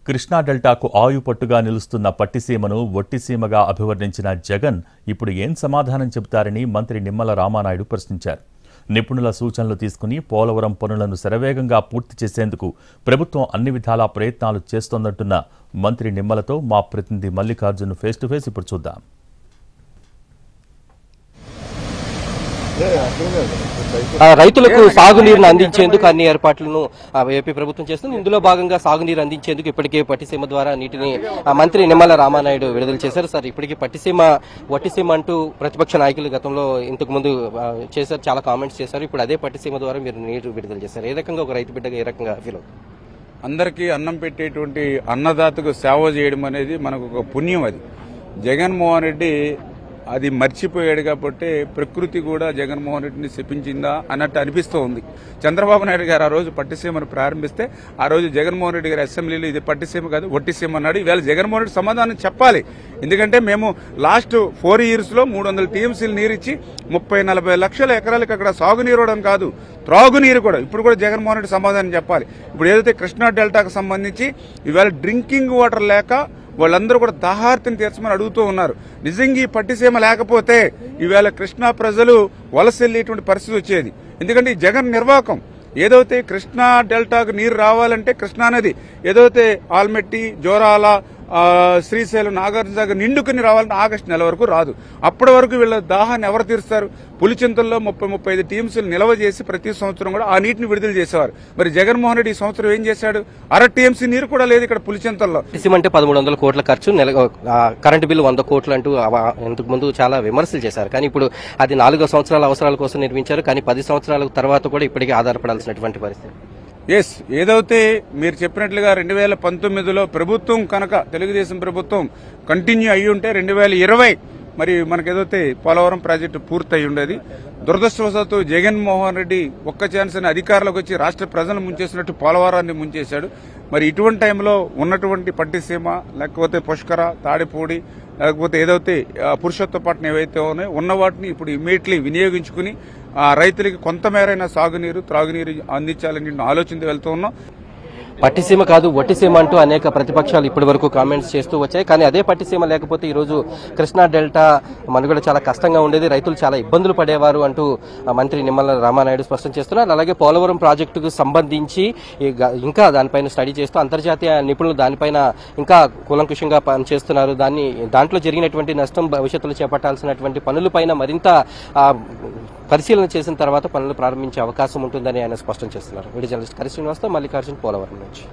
కృష్ణా డెల్టాకు ఆయుపట్టుగా నిలుస్తున్న పట్టిసీమను ఒట్టిసీమగా అభివర్ణించిన జగన్ ఇప్పుడు ఏం సమాధానం చెబుతారని మంత్రి నిమ్మల రామానాయుడు ప్రశ్నించారు. నిపుణుల సూచనలు తీసుకుని పోలవరం పనులను శరవేగంగా పూర్తి చేసేందుకు ప్రభుత్వం అన్ని విధాలా ప్రయత్నాలు చేస్తోందంటున్న మంత్రి నిమ్మలతో మా ప్రతినిధి మల్లికార్జున్ ఫేస్ టు ఫేస్ ఇప్పుడు చూద్దాం. రైతులకు సాగునీరును అందించేందుకు అన్ని ఏర్పాట్లను ఏపీ ప్రభుత్వం చేస్తుంది. ఇందులో భాగంగా సాగునీరు అందించేందుకు ఇప్పటికే పట్టిసీమ ద్వారా నీటిని మంత్రి నిమ్మల రామానాయుడు విడుదల చేశారు. సార్, ఇప్పటికీ వట్టిసీమ అంటూ ప్రతిపక్ష నాయకులు గతంలో ఇంతకు ముందు చేశారు, చాలా కామెంట్స్ చేశారు. ఇప్పుడు అదే పట్టిసీమ ద్వారా మీరు నీరు విడుదల చేశారు. ఏ రకంగా ఒక రైతు బిడ్డగా ఏ రకంగా ఫీల్ అవుతుంది? అందరికీ అన్నం పెట్టేటువంటి అన్నదాతకు సేవ చేయడం అనేది మనకు ఒక పుణ్యం. అది జగన్మోహన్ రెడ్డి అది మర్చిపోయాడు కాబట్టి ప్రకృతి కూడా జగన్మోహన్ రెడ్డిని శపించిందా అన్నట్టు అనిపిస్తూ ఉంది. చంద్రబాబు నాయుడు గారు ఆ రోజు పట్టిసీమను ప్రారంభిస్తే ఆ రోజు జగన్మోహన్ రెడ్డి గారు అసెంబ్లీలో ఇది పట్టిసీమ కాదు ఒట్టిసీమ అన్నాడు. ఇవాళ జగన్మోహన్ రెడ్డి సమాధానం చెప్పాలి. ఎందుకంటే మేము లాస్ట్ 4 years లో 300 TMCలు నీరిచ్చి 30-40 లక్షల ఎకరాలకు అక్కడ సాగునీరు ఇవ్వడం కాదు, త్రాగునీరు కూడా ఇప్పుడు కూడా జగన్మోహన్ రెడ్డి సమాధానం చెప్పాలి. ఇప్పుడు ఏదైతే కృష్ణా డెల్టాకు సంబంధించి ఇవాళ డ్రింకింగ్ వాటర్ లేక వాళ్ళందరూ కూడా దాహార్తిని తీర్చమని అడుగుతూ ఉన్నారు. నిజంగా ఈ పట్టిసీమ లేకపోతే ఈవేళ కృష్ణా ప్రజలు వలస వెళ్లేటువంటి పరిస్థితి వచ్చేది. ఎందుకంటే ఈ జగన్ నిర్వాహకం ఏదైతే కృష్ణా డెల్టాకు నీరు రావాలంటే కృష్ణా నది ఏదైతే ఆల్మెట్టి, జోరాల, శ్రీశైలం, నాగార్జునసాగర్ నిండుకుని రావాలంటే ఆగస్టు నెల వరకు రాదు. అప్పటి వరకు వీళ్ళ దాహాన్ని ఎవరు తీరుస్తారు? పులిచింతల్లో 30-35 TMCలు నిల్వ చేసి ప్రతి సంవత్సరం కూడా ఆ నీటిని విడుదల చేసేవారు. మరి జగన్మోహన్ రెడ్డి ఈ సంవత్సరం ఏం చేశాడు? 1/2 TMC నీరు కూడా లేదు ఇక్కడ పులిచింతల్లో. అంటే 1300 కోట్ల ఖర్చు, కరెంటు బిల్లు 100 కోట్లు అంటూ ఇంతకు ముందు చాలా విమర్శలు చేశారు. కానీ ఇప్పుడు అది 4 సంవత్సరాల అవసరాల కోసం నిర్మించారు. కానీ 10 సంవత్సరాల తర్వాత కూడా ఇప్పటికీ ఆధారపడాల్సినటువంటి పరిస్థితి. ఏదైతే మీరు చెప్పినట్లుగా 2019లో ప్రభుత్వం కనుక తెలుగుదేశం ప్రభుత్వం కంటిన్యూ అయ్యి ఉంటే 2020 మరి మనకేదైతే పోలవరం ప్రాజెక్టు పూర్తయి ఉండేది. దురదృష్టవశాత్తు జగన్మోహన్ రెడ్డి ఒక్క ఛాన్స్ అని అధికారంలోకి వచ్చి రాష్ట్ర ప్రజలను ముంచేసినట్టు పోలవరాన్ని ముంచేశాడు. మరి ఇటువంటి టైంలో ఉన్నటువంటి పట్టిసీమ లేకపోతే పుష్కర, తాడిపూడి లేకపోతే ఏదైతే పురుషోత్తపట్నం ఏవైతే ఉన్నాయో ఉన్న వాటిని ఇప్పుడు ఇమీడియట్లీ వినియోగించుకుని రైతులకి కొంతమేరైనా సాగునీరు, త్రాగునీరు అందించాలని ఆలోచనతో వెళ్తూ ఉన్నాం. పట్టిసీమ కాదు ఒట్టిసీమ అంటూ అనేక ప్రతిపక్షాలు ఇప్పటి వరకు కామెంట్స్ చేస్తూ వచ్చాయి. కానీ అదే పట్టిసీమ లేకపోతే ఈ రోజు కృష్ణా డెల్టా మనుగడ చాలా కష్టంగా ఉండేది, రైతులు చాలా ఇబ్బందులు పడేవారు అంటూ మంత్రి నిమ్మల రామానాయుడు స్పష్టం చేస్తున్నారు. అలాగే పోలవరం ప్రాజెక్టుకు సంబంధించి ఇంకా దానిపైన స్టడీ చేస్తూ అంతర్జాతీయ నిపుణులు దానిపైన ఇంకా కూలంకుషంగా పనిచేస్తున్నారు. దాంట్లో జరిగినటువంటి నష్టం భవిష్యత్తులో చేపట్టాల్సినటువంటి పనులపైన మరింత పరిశీలన చేసిన తర్వాత పనులు ప్రారంభించే అవకాశం ఉంటుందని ఆయన స్పష్టం చేస్తున్నారు. వీడియో జర్నలిస్ట్ కరి శ్రీనివాస్తో మల్లికార్జున్, పోలవరం నుంచి.